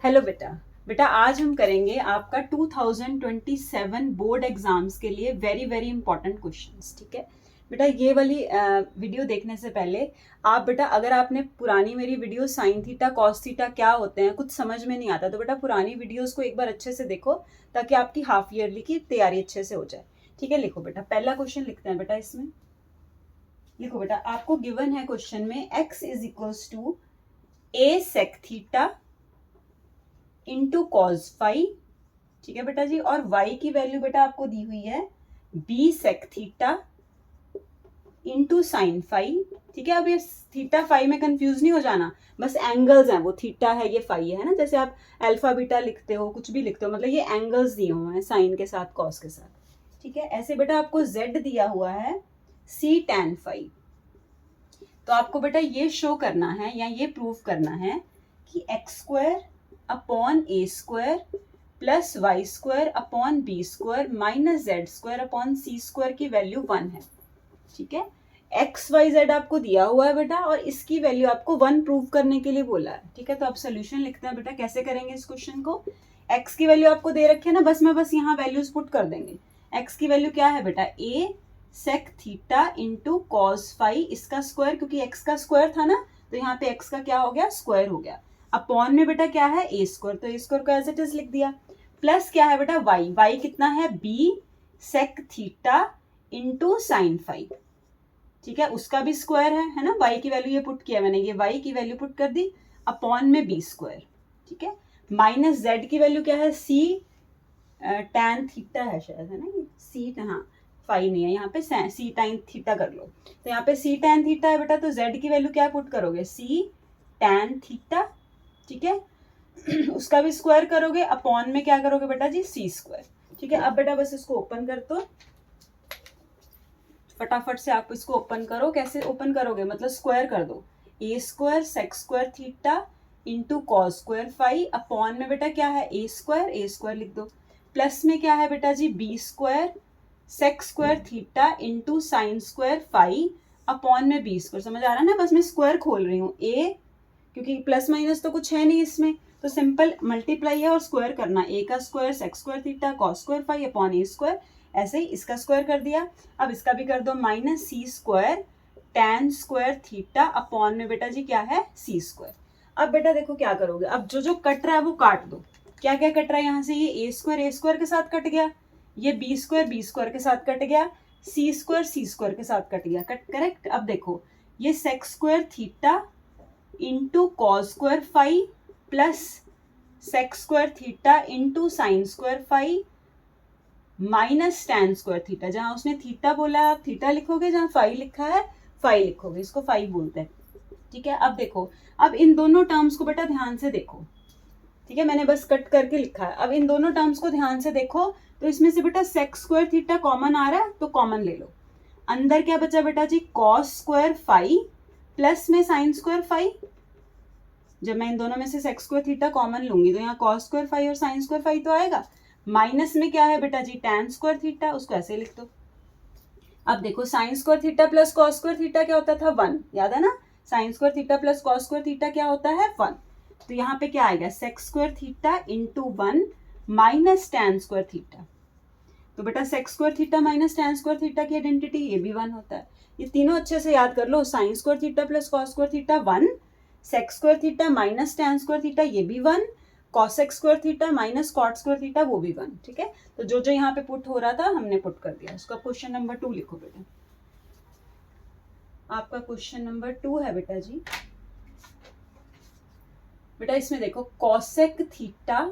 Hello बेटा। बेटा आज हम करेंगे आपका 2027 बोर्ड एग्जाम्स के लिए वेरी वेरी इंपॉर्टेंट क्वेश्चंस। ठीक है बेटा, ये वाली वीडियो देखने से पहले आप बेटा, अगर आपने पुरानी मेरी video sine theta cos theta क्या होते हैं कुछ समझ में नहीं आता तो बेटा पुरानी वीडियोस को एक बार अच्छे से देखो ताकि आपकी हाफ ईयरली की तैयारी अच्छे से हो जाए। ठीक है, लिखो बेटा, पहला क्वेश्चन लिखते हैं बेटा। इसमें लिखो बेटा, आपको गिवन है क्वेश्चन में x is equals to a sec theta into cos phi. ठीक है बेटा जी, और y की वैल्यू बेटा आपको दी हुई है b sec theta into sine phi. ठीक है, अब ये थीटा फाई में कंफ्यूज नहीं हो जाना, बस एंगल्स हैं, वो थीटा है ये फाई है ना, जैसे आप अल्फा बीटा लिखते हो कुछ भी लिखते हो, मतलब ये एंगल्स दिए हुए हैं साइन के साथ कॉस के साथ। ठीक है, ऐसे बेटा आपको z दिया हुआ है c tan फाई। तो आपको बेटा ये शो करना है या ये प्रूव करना है कि x square upon a square plus y square upon b square minus z square upon c square की वैल्यू 1 है। ठीक है, एक्स वाई जेड आपको दिया हुआ है बेटा और इसकी वैल्यू आपको 1 प्रूव करने के लिए बोला है। ठीक है, तो आप सोल्यूशन लिखते हैं बेटा, कैसे करेंगे इस क्वेश्चन को। एक्स की वैल्यू आपको दे रखी है ना, बस यहाँ वैल्यूज पुट कर देंगे। एक्स की वैल्यू क्या है बेटा, a sec theta into cos phi, इसका स्क्वायर, क्योंकि एक्स का स्क्वायर था ना तो यहाँ पे एक्स का क्या हो गया, स्क्वायर हो गया। अपॉन में बेटा क्या है, ए स्क्वायर, तो ए स्क्वायर को एज इट इज लिख दिया। प्लस क्या है बेटा, वाई, वाई कितना है, b sec theta into sine phi. ठीक है, उसका भी स्क्वायर है ना, वाई की वैल्यू ये पुट किया मैंने, ये वाई की वैल्यू पुट कर दी, अपॉन में बी स्क्वायर। ठीक है, माइनस जेड की वैल्यू क्या है, सी टैन थीटा है शायद, है ना ये सी, हाँ फाई नहीं है यहाँ पे, सी टैन थीटा कर लो। तो यहाँ पे सी टैन थीटा है बेटा, तो जेड की वैल्यू क्या पुट करोगे, सी टैन थीटा। ठीक है, उसका भी स्क्वायर करोगे, अपॉन में क्या करोगे बेटा जी, सी स्क्वायर। ठीक है, अब बेटा बस इसको ओपन कर दो, फटाफट से आप इसको ओपन करो। कैसे ओपन करोगे, मतलब स्क्वायर कर दो, a square sec square theta into cos square phi, upon में बेटा क्या है, ए स्क्वायर लिख दो। प्लस में क्या है बेटा जी, b square sec square theta into sine square phi, upon में बी स्क्वायर। समझ आ रहा है ना, बस मैं स्क्वायर खोल रही हूँ, ए क्योंकि प्लस माइनस तो कुछ है नहीं इसमें, तो सिंपल मल्टीप्लाई है और स्क्वायर करना, ए का square sec square theta cos square phi upon a square, ऐसे ही इसका स्क्वायर कर दिया। अब इसका भी कर दो, minus c square tan square theta upon में बेटा जी क्या है, सी स्क्वायर। अब बेटा देखो क्या करोगे, अब जो जो कट रहा है वो काट दो। क्या क्या कट रहा है यहाँ से, ये ए स्क्वायर के साथ कट गया, ये बी स्क्वायर के साथ कट गया, सी स्क्वायर के साथ कट गया, कट करेक्ट। अब देखो ये sec square theta into cos square phi plus sec square theta into sine square phi minus tan square theta. जहां उसने थीटा बोला आप थीटा लिखोगे, जहां फाई लिखा है फाई लिखोगे, इसको फाई बोलते हैं। ठीक है, अब देखो, अब इन दोनों टर्म्स को बेटा ध्यान से देखो। ठीक है, मैंने बस कट करके लिखा है, अब इन दोनों टर्म्स को ध्यान से देखो। तो इसमें से बेटा सेक स्क्वायर थीटा कॉमन आ रहा है तो कॉमन ले लो। अंदर क्या बचा बेटा जी, कॉस स्क्वायर फाई प्लस में साइन स्क्वायर फाई। जब मैं इन दोनों में से सेक स्क्वायर थीटा कॉमन लूंगी तो यहाँ कॉस स्क्वायर फाई और साइन स्क्वायर फाई तो आएगा। माइनस में क्या है बेटा जी, टैन स्क्वायर थीटा, उसको ऐसे लिख दो। अब देखो sine square theta plus cos square theta क्या होता था, 1, याद है ना, sine square theta plus cos square theta क्या होता है, 1। तो यहाँ पे क्या आएगा, sec square theta into 1 minus tan square theta. तो बेटा sec square theta minus tan square theta की आइडेंटिटी ये भी 1 होता है। ये तीनों अच्छे से याद कर लो, sine square theta plus cos square theta 1, sec square theta minus tan square theta ये भी 1, cosec square theta minus cot square theta वो भी 1। ठीक है, तो जो जो यहाँ पे पुट हो रहा था हमने पुट कर दिया। उसका क्वेश्चन नंबर 2 लिखो बेटा। आपका क्वेश्चन नंबर 2 है बेटा जी, बेटा इसमें देखो cosec theta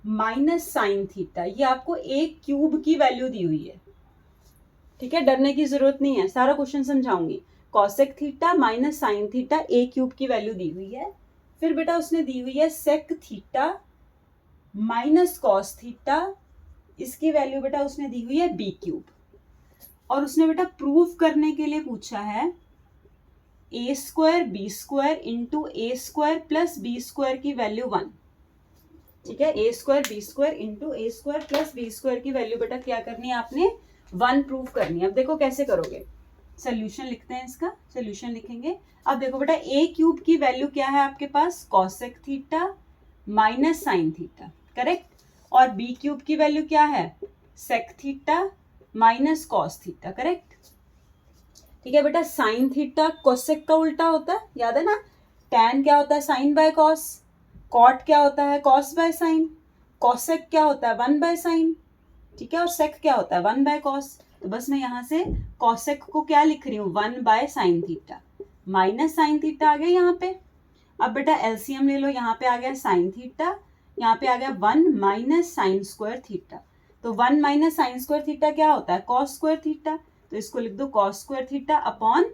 minus sine theta, ये आपको एक क्यूब की वैल्यू दी हुई है। ठीक है, डरने की जरूरत नहीं है, सारा क्वेश्चन समझाऊंगी। Cosec theta minus sine theta a cube की वैल्यू दी हुई है। फिर बेटा उसने दी हुई है sec theta minus cos theta, इसकी वैल्यू बेटा उसने दी हुई है बी क्यूब। और उसने बेटा प्रूव करने के लिए पूछा है ए स्क्वायर बी स्क्वायर इंटू ए स्क्वायर प्लस बी स्क्वायर की वैल्यू 1। ठीक है, ए स्क्वायर बी स्क्वायर इंटू ए स्क्वायर प्लस बी स्क्वायर की वैल्यू बेटा क्या करनी है आपने, 1 प्रूव करनी है। अब देखो कैसे करोगे, सोल्यूशन लिखते हैं, इसका सोल्यूशन लिखेंगे। अब देखो बेटा ए क्यूब की वैल्यू क्या है आपके पास, cosec theta minus sine theta, correct. और बी क्यूब की वैल्यू क्या है, sec theta minus cos theta, correct. ठीक है बेटा, साइन थीटा कोसेक का उल्टा होता है, याद है ना। टैन क्या होता है, साइन बाय कॉस। कॉट क्या होता है, कॉस बाय साइन। कॉसेक क्या होता है, 1/sin। ठीक है, और सेक क्या होता है, 1/cos। तो बस मैं यहाँ से कॉसेक को क्या लिख रही हूँ, 1/sin theta minus sine theta आ गया यहाँ पे। अब बेटा एलसीएम ले लो, यहाँ पे आ गया साइन थीटा, यहाँ पे आ गया 1 माइनस साइन स्क्वायर थीटा। तो 1 माइनस साइन स्क्वायर थीटा क्या होता है, कॉस स्क्वायर थीटा। तो इसको लिख दो cos square theta upon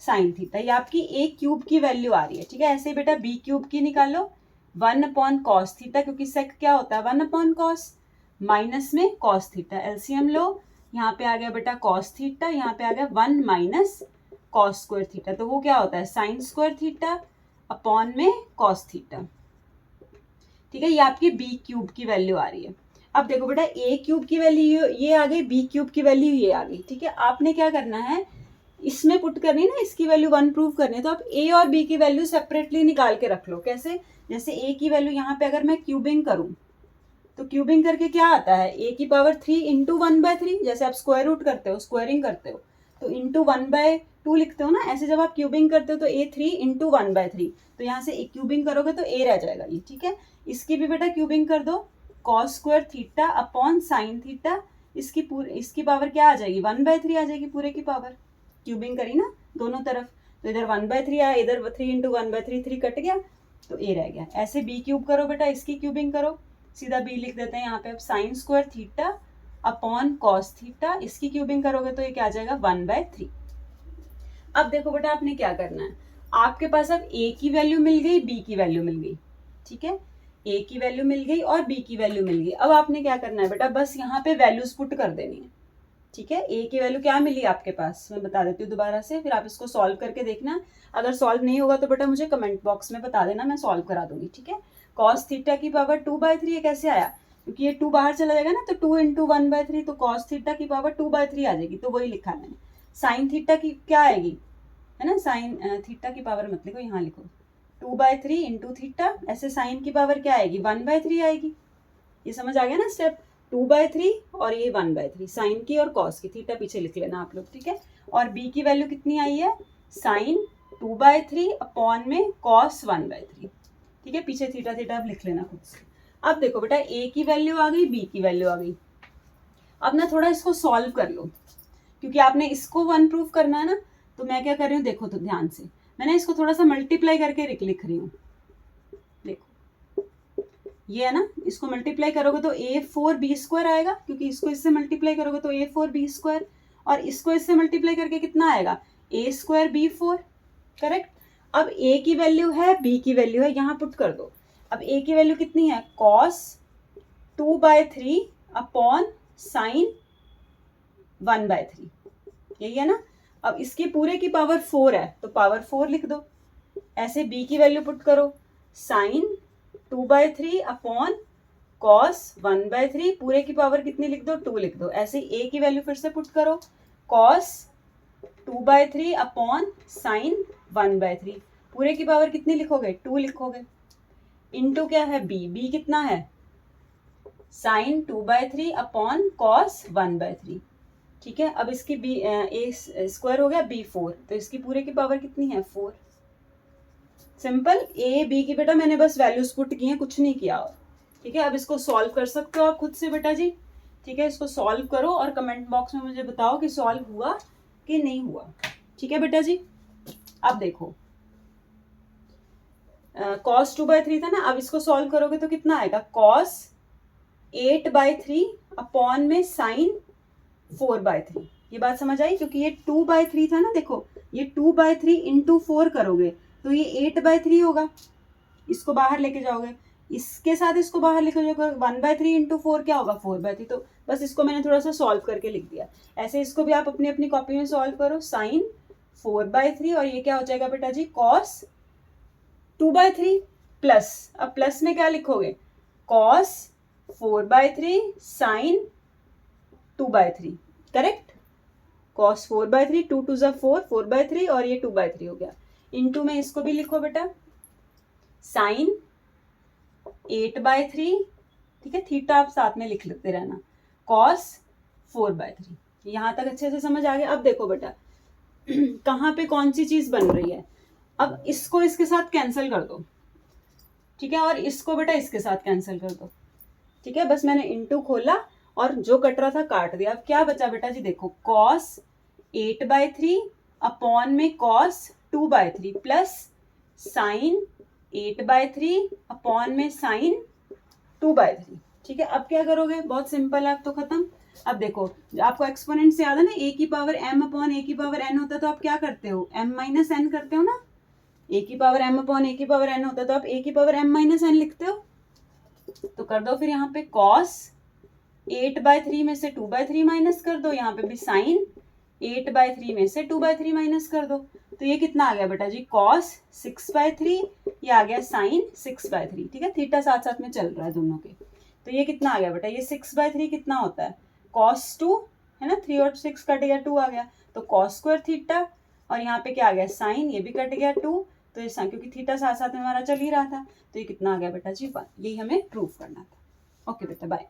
sine theta. ये आपकी ए क्यूब की वैल्यू आ रही है। ठीक है, ऐसे बेटा बी क्यूब की निकालो, 1 अपॉन कॉस थीटा, क्योंकि सेक क्या होता है, 1 अपॉन कॉस, माइनस में कॉस थीटा। एलसीएम लो, यहाँ पे आ गया बेटा कॉस थीटा, यहाँ पे आ गया 1 माइनस कॉस स्क्वायर थीटा। तो वो क्या होता है, साइन स्क्वायर थीटा अपॉन में कॉस थीटा। ठीक है, ये आपकी बी क्यूब की वैल्यू आ रही है। अब देखो बेटा ए क्यूब की वैल्यू ये आ गई, बी क्यूब की वैल्यू ये आ गई। ठीक है, आपने क्या करना है, इसमें पुट करनी है ना, इसकी वैल्यू 1 प्रूव करनी है, तो आप ए और बी की वैल्यू सेपरेटली निकाल के रख लो। कैसे, जैसे ए की वैल्यू यहाँ पे अगर मैं क्यूबिंग करूँ तो क्यूबिंग करके क्या आता है, ए की पावर 3 इंटू 1/3। जैसे आप स्क्वायर रूट करते हो, स्क्वायरिंग करते हो, तो इंटू 1/2 लिखते हो ना, ऐसे जब आप क्यूबिंग करते हो तो ए 3 इंटू 1/3। तो यहाँ से क्यूबिंग करोगे तो ए रह जाएगा ये। ठीक है, इसकी भी बेटा क्यूबिंग कर दो, cos square theta upon sine theta. इसकी पावर क्या आ जाएगी, 1/3 आ जाएगी पूरे की पावर। क्यूबिंग करी ना दोनों तरफ, तो इधर 1/3 आया, इधर 3 इंटू 1/3, 3 कट गया तो ए रह गया। ऐसे बी क्यूब करो बेटा, इसकी क्यूबिंग करो, सीधा बी लिख देते हैं यहाँ पे। अब sign square theta upon cos theta, इसकी क्यूबिंग करोगे तो ये क्या आ जाएगा, 1/3। अब देखो बेटा आपने क्या करना है, आपके पास अब ए की वैल्यू मिल गई, बी की वैल्यू मिल गई। ठीक है, ए की वैल्यू मिल गई और बी की वैल्यू मिल गई। अब आपने क्या करना है बेटा, बस यहाँ पे वैल्यूज पुट कर देनी है। ठीक है, ए की वैल्यू क्या मिली आपके पास, मैं बता देती हूँ दोबारा से, फिर आप इसको सॉल्व करके देखना। अगर सॉल्व नहीं होगा तो बेटा मुझे कमेंट बॉक्स में बता देना, मैं सॉल्व करा दूंगी। ठीक है, कॉस थीटा की पावर 2/3 ये कैसे आया, क्योंकि ये 2 बाहर चला जाएगा ना, तो 2 इंटू 1/3, तो कॉस थीटा की पावर 2/3 आ जाएगी, तो वही लिखा मैंने। साइन थीटा की क्या आएगी, है ना, साइन थीटा की पावर मत लिखो, यहाँ लिखो 2/3 इंटू थीटा। ऐसे साइन की पावर क्या आएगी, 1/3 आएगी। ये समझ आ गया ना स्टेप, 2/3 और ये 1/3, साइन की और कॉस की, थीटा पीछे लिख लेना आप लोग। ठीक है, और बी की वैल्यू कितनी आई है, साइन 2/3 अपॉन में कॉस 1/3। ठीक है, पीछे थीटा थीटा अब लिख लेना खुद से। अब देखो बेटा ए की वैल्यू आ गई, बी की वैल्यू आ गई। अब ना थोड़ा इसको सॉल्व कर लो, क्योंकि आपने इसको 1 प्रूफ करना है ना। तो मैं क्या कर रही हूँ, देखो तो ध्यान से, मैंने इसको थोड़ा सा मल्टीप्लाई करके लिख रही हूँ। देखो ये है ना, इसको मल्टीप्लाई करोगे तो a4b² आएगा, क्योंकि इसको इससे मल्टीप्लाई करोगे तो a4b², और इसको इससे मल्टीप्लाई करके कितना आएगा, a²b4, करेक्ट। अब a की वैल्यू है, b की वैल्यू है, यहाँ पुट कर दो। अब a की वैल्यू कितनी है, cos 2/3 अपॉन साइन 1/3, यही है ना। अब इसके पूरे की पावर 4 है, तो पावर 4 लिख दो। ऐसे b की वैल्यू पुट करो, साइन 2/3 अपॉन कॉस 1/3, पूरे की पावर कितनी लिख दो, 2 लिख दो। ऐसे a की वैल्यू फिर से पुट करो, कॉस 2/3 अपॉन साइन 1/3, पूरे की पावर कितनी लिखोगे, 2 लिखोगे। इनटू क्या है, b कितना है, साइन 2/3 अपॉन कॉस 1/3। ठीक है, अब इसकी a² हो गया b4, तो इसकी पूरे की पावर कितनी है, 4। सिंपल, ए बी की बेटा मैंने बस वैल्यूज पुट की हैं, कुछ नहीं किया और। ठीक है, अब इसको सॉल्व कर सकते हो आप खुद से बेटा जी। ठीक है, इसको सॉल्व करो और कमेंट बॉक्स में मुझे बताओ कि सॉल्व हुआ कि नहीं हुआ। ठीक है बेटा जी, अब देखो cos 2/3 था ना, अब इसको सॉल्व करोगे तो कितना आएगा, cos 8/3 अपॉन में साइन 4/3। ये बात समझ आई, क्योंकि ये 2/3 था ना, देखो ये 2/3 इंटू 4 करोगे तो ये 8/3 होगा। इसको बाहर लेके जाओगे, इसके साथ इसको बाहर लेके जाओगे, 1/3 इंटू 4 क्या होगा, 4/3। तो बस इसको मैंने थोड़ा सा सॉल्व करके लिख दिया। ऐसे इसको भी आप अपनी अपनी कॉपी में सॉल्व करो, साइन 4/3, और ये क्या हो जाएगा बेटा जी, कॉस 2/3 प्लस, अब प्लस में क्या लिखोगे, कॉस 4/3 साइन 2/3, करेक्ट। कॉस 4/3, 2 2 ज़ा 4, 4/3 और ये 2/3 हो गया। इनटू में इसको भी लिखो बेटा, साइन 8/3, ठीक है, थीटा आप साथ में लिख लेते रहना, कॉस 4/3। यहाँ तक अच्छे से समझ आ गया। अब देखो बेटा कहाँ पे कौन सी चीज बन रही है। अब इसको इसके साथ कैंसिल कर दो, ठीक है, और इसको बेटा इसके साथ कैंसिल कर दो, ठीक है। बस मैंने इनटू खोला और जो कट रहा था काट दिया। अब क्या बचा बेटा जी, देखो कॉस 8/3 अपॉन में कॉस 2/3 प्लस साइन 8/3 अपॉन में साइन 2/3, ठीक है। अब क्या करोगे, बहुत सिंपल है, अब तो खत्म। अब देखो आपको एक्सपोनेंट से याद है ना, ए की पावर एम अपॉन ए की पावर एन होता है तो आप क्या करते हो, एम माइनस एन करते हो ना। ए की पावर एम अपॉन ए की पावर एन होता है तो आप ए की पावर एम माइनस एन लिखते हो। तो कर दो फिर यहाँ पे कॉस 8/3 में से 2/3 माइनस कर दो, यहाँ पे भी साइन 8/3 में से 2/3 माइनस कर दो। तो ये कितना आ गया बेटा जी, कॉस 6/3, ये आ गया साइन 6/3, ठीक है। थीटा साथ साथ में चल रहा है दोनों के। तो ये कितना आ गया बेटा, ये 6/3 कितना होता है, कॉस 2 है ना, 3 और 6 कट गया, 2 आ गया, तो कॉस स्क्वायर थीटा, और यहाँ पे क्या आ गया, साइन, ये भी कट गया 2, तो ये क्योंकि थीटा साथ साथ में हमारा चल ही रहा था, तो ये कितना आ गया बेटा जी 1। यही हमें प्रूफ करना था। ओके बेटा, बाय।